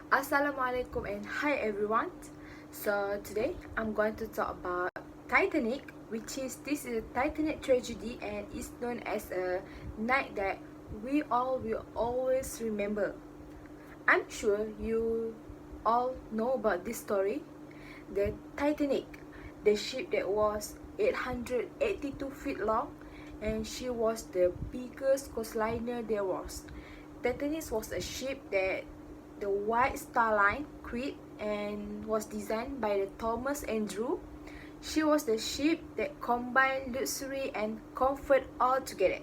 Assalamualaikum and hi everyone. So today I'm going to talk about Titanic, this is a Titanic tragedy and is known as a night that we all will always remember. I'm sure you all know about this story. The Titanic, the ship that was 882 feet long, and she was the biggest coastliner there was. Titanic was a ship that the White Star Line created and was designed by the Thomas Andrew. She was the ship that combined luxury and comfort all together.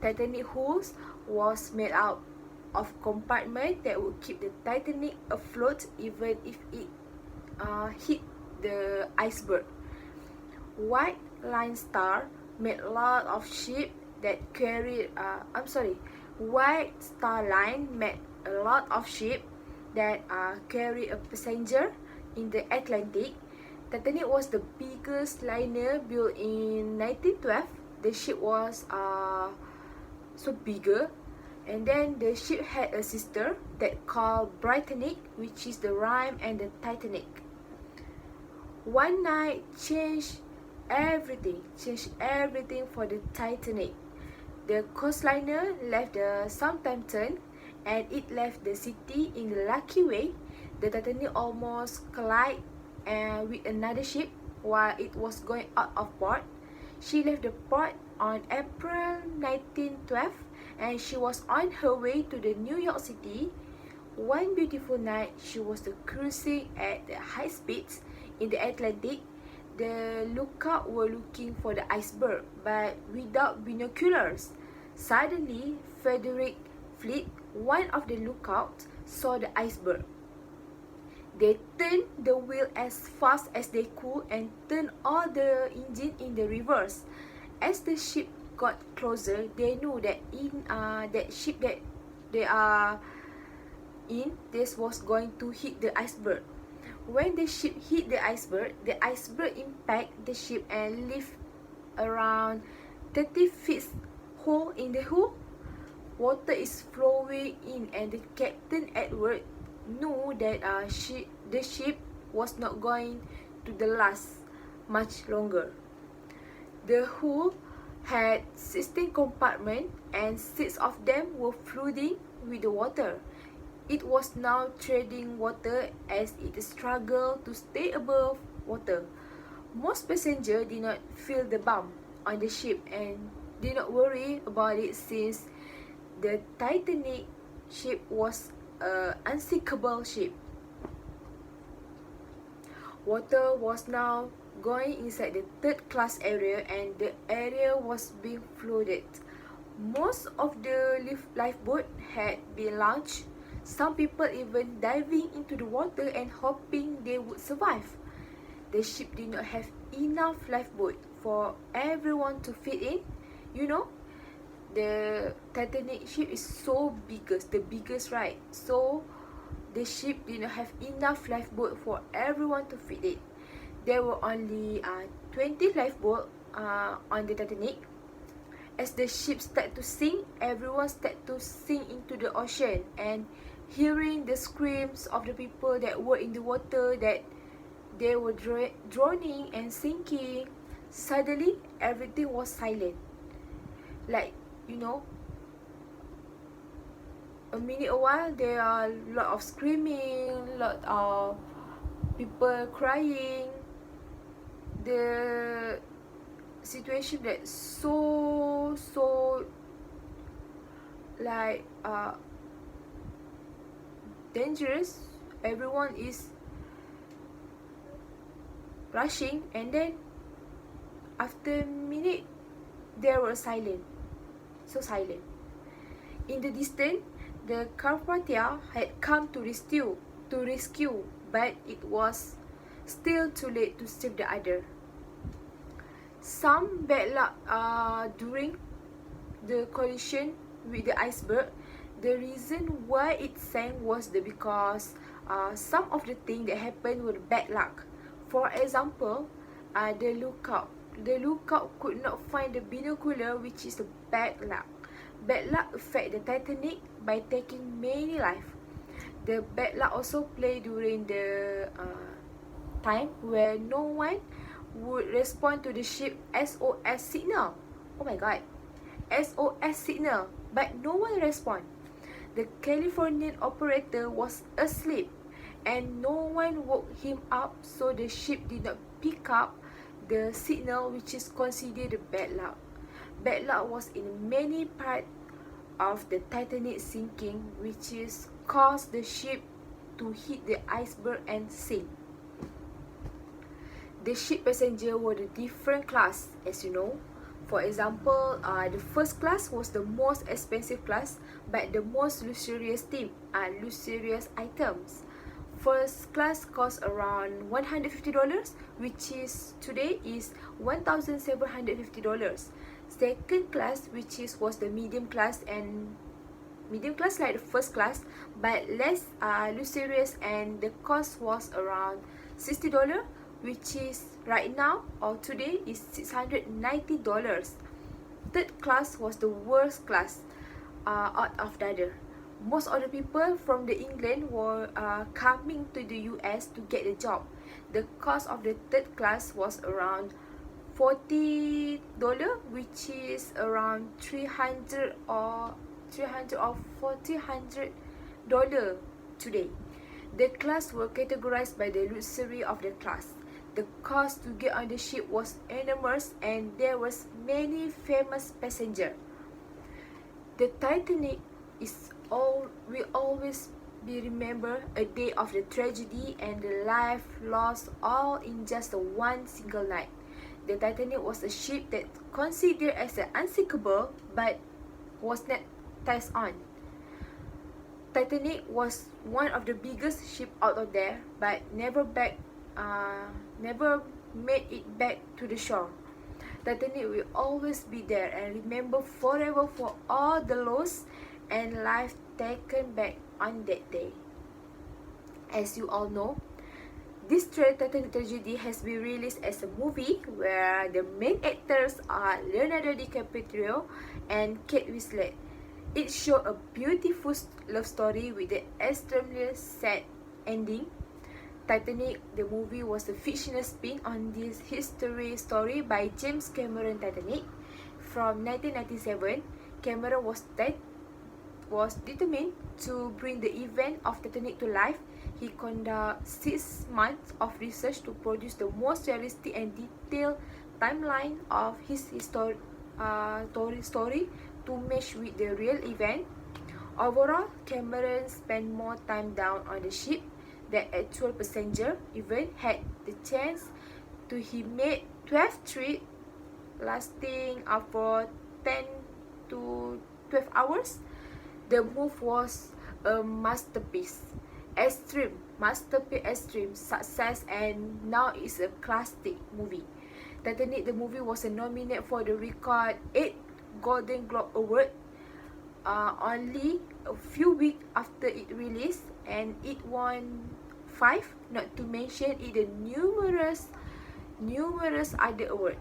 Titanic hulls was made out of compartments that would keep the Titanic afloat even if it hit the iceberg. White Line Star made a lot of ships that carried White Star Line made a lot of ships that carry a passenger in the Atlantic. Titanic was the biggest liner built in 1912. The ship was so bigger, and then the ship had a sister that called Britannic, which is the rhyme and the Titanic. One night changed everything for the Titanic. The coastliner left the Southampton and it left the city in a lucky way. The Titanic almost collided with another ship while it was going out of port. She left the port on April 1912 and she was on her way to the New York City. One beautiful night, she was cruising at the high speeds in the Atlantic. The lookout were looking for the iceberg, but without binoculars. Suddenly, Frederick Fleet, one of the lookouts, saw the iceberg. They turned the wheel as fast as they could and turned all the engine in the reverse. As the ship got closer, they knew that in that ship that they are in, this was going to hit the iceberg. When the ship hit the iceberg impacted the ship and left around 30 feet hole in the hull. Water is flowing in and the Captain Edward knew that the ship was not going to last much longer. The hull had 16 compartments and 6 of them were flooding with the water. It was now treading water as it struggled to stay above water. Most passengers did not feel the bump on the ship and did not worry about it since the Titanic ship was an unsinkable ship. Water was now going inside the third class area and the area was being flooded. Most of the lifeboats had been launched. Some people even diving into the water and hoping they would survive. The ship did not have enough lifeboat for everyone to fit in. You know, the Titanic ship is so the biggest, right? So the ship did not have enough lifeboat for everyone to fit in. There were only 20 lifeboats on the Titanic. As the ship started to sink, everyone started to sink into the ocean, and hearing the screams of the people that were in the water, that they were drowning and sinking, suddenly everything was silent. Like, you know, a minute a while there are a lot of screaming, lot of people crying. The situation that so like dangerous. Everyone is rushing, and then after a minute there was silence. So silent. In the distance, the Carpathia had come to rescue, but it was still too late to save the other. Some bad luck during the collision with the iceberg. The reason why it sank was because some of the things that happened were bad luck. For example, the lookout could not find the binocular, which is a bad luck. Bad luck affected the Titanic by taking many lives. The bad luck also play during the time where no one would respond to the ship SOS signal. Oh my god, SOS signal, but no one respond. The Californian operator was asleep and no one woke him up, so the ship did not pick up the signal, which is considered bad luck. Bad luck was in many parts of the Titanic sinking, which is caused the ship to hit the iceberg and sink. The ship passenger were the different class, as you know. For example, the first class was the most expensive class, but the most luxurious luxurious items. First class cost around $150, which is today is $1,750. Second class, which was the medium class, and medium class like the first class, but less luxurious, and the cost was around $60, which is right now or today is $690. Third class was the worst class out of the other. Most of the people from the England were coming to the US to get a job. The cost of the third class was around $40, which is around 300 or $400 today. The class were categorized by the luxury of the class. The cost to get on the ship was enormous, and there was many famous passengers. The Titanic will always be remembered a day of the tragedy and the life lost, all in just one single night. The Titanic was a ship that considered as unsinkable but was not test on. Titanic was one of the biggest ship out of there, but never made it back to the shore. Titanic will always be there and remember forever for all the loss and life taken back on that day. As you all know, this Titanic tragedy has been released as a movie where the main actors are Leonardo DiCaprio and Kate Winslet. It showed a beautiful love story with an extremely sad ending. Titanic, the movie, was a fictional spin on this history story by James Cameron Titanic. From 1997, Cameron was determined to bring the event of Titanic to life. He conducted 6 months of research to produce the most realistic and detailed timeline of his story to match with the real event. Overall, Cameron spent more time down on the ship than actual passenger even had the chance to. He made 12 trips lasting for 10 to 12 hours. The move was a masterpiece, extreme success, and now it's a classic movie. Titanic, the movie, was nominated for the record 8 Golden Globe Award only a few weeks after it released, and it won 5, not to mention it the numerous other awards.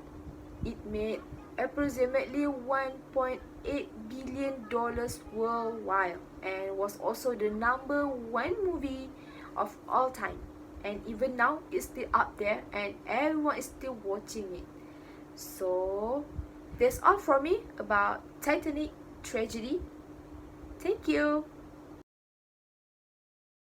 It made approximately $1.8 billion worldwide and was also the #1 movie of all time. And even now, it's still up there and everyone is still watching it. So, that's all from me about Titanic tragedy. Thank you.